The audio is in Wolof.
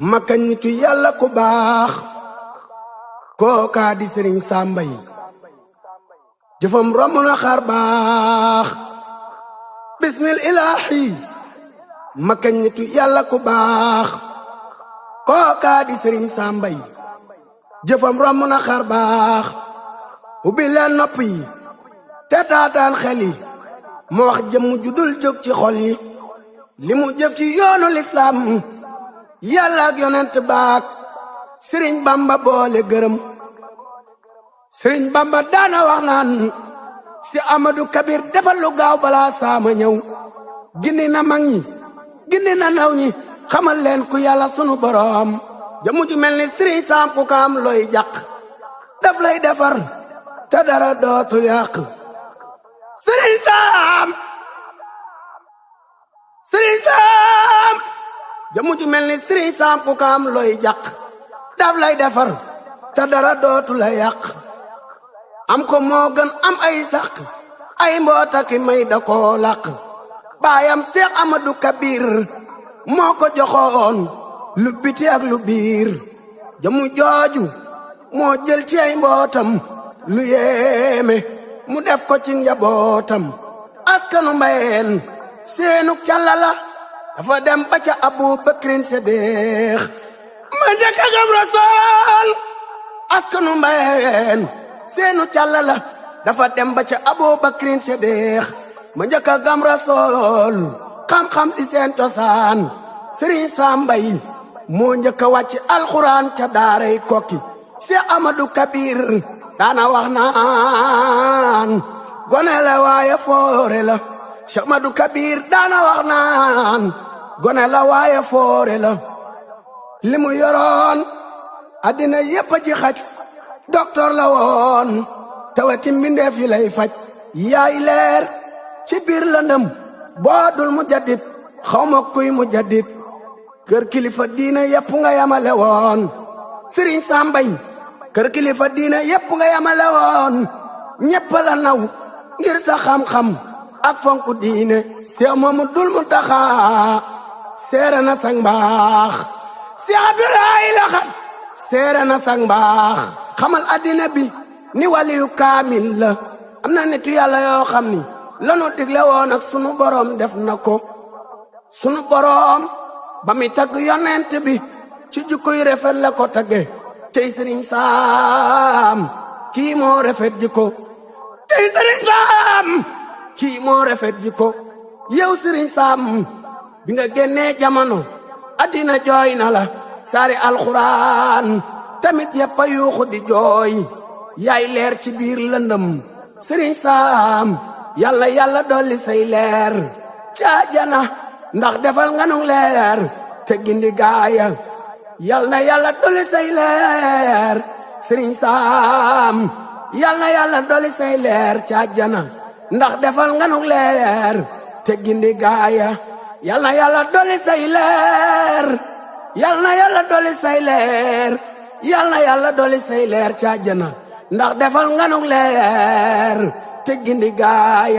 makka nitu yàlla ku baax kookaa di sëriñ Samba yi jëfam romb na xar baax bismil ilaahi makka nitu yàlla ku baax kookaa di sëriñ Samba yi jëfam romb na xar baax ubbi leen nopp yi te taataan xel yi mu wax jëmm ju dul jóg ci xol yi li mu jëf ci yoonu lislaam yàlla ak yonent baak sëriñ Bamba boole gërëm sëriñ Bamba daana wax naan si Amadou Kabir defal lu gaaw balaa saama ñëw gindi na mag ñi gindi na ndaw ñi xamal leen ku yàlla sunu boroom jëmu ju mel ni sëriñ Sam ku kaam looy jàq daf lay defar te dara dootu yàq sëriñ Sam jëmu ju mel ni sëriñ Sam ku kaam looy jàq daf lay defar te dara dootu la yàq am ko moo gën am ay sàq ay mbootaki may da koo làq baayam Seex Amadou Kabir moo ko joxoon lu biti ak lu biir jëmu jooju moo jël ci ay mbootam lu yéeme mu def ko ci njabootam askanu mbayeen seenuk càllala dafa dem ba ca Abu Bakrin Sadiq ma njëkk a gëm Rasool askanu mbayeen seenu càllala dafa dem ba ca Abu Bakrin Sadiq ma njëkk a gëm Rasool xam-xam di seen cosaan sëriñ Samba yi moo njëkk a wàcc alxuraan ca daaray Kokki Seex Amadou Kabir daana wax naan gone la waaye foore la Seex Amadou Kabir daana wax naan gone la waaye foore la li mu yoroon addina yépp a ci xaj docteur la woon tawati mbindeef yi lay faj yaay leer ci biir lëndëm boo dul mu jaddit xawma kuy mu jaddit kër kilifa diina yépp nga yamale woon sëriñ Samba yi kër kilifa diina yépp nga yamale woon ñépp la naw ngir sa xam-xam ak fonku diine Seex Mamadu Muntaxa seere na sang mbaax Seex Abdulaay Laxat seere na sang mbaax xamal addina bi ni waliyu kaamil la am na nitu yàlla yoo xam ni lanu digle woon ak sunu boroom def na ko sunu boroom ba mi tagg yonent bi ci jikko yu rafet la ko tagge tey sëriñ Sam kii moo rafet jikko tey sëriñ Sam kii moo rafet jikko yow sëriñ Sam bi nga génnee jamono addina jooy na la saari alxuraan tamit yëpp a yuuxu di jooy yaay leer ci biir lëndëm sëriñ Sam yàlla dolli say leer ci àjjana ndax defal nga nu leer te gindi gaaya yàlla dolli say leer sëriñ Sam yàlla dolli say leer ci àjjana ndax defal nga nu leer te gindi gaaya yàlla dolli say leer yàlla dolli say leer yàlla dolli say leer ci àjjana ndax defal nga nu leer te gindi gaaya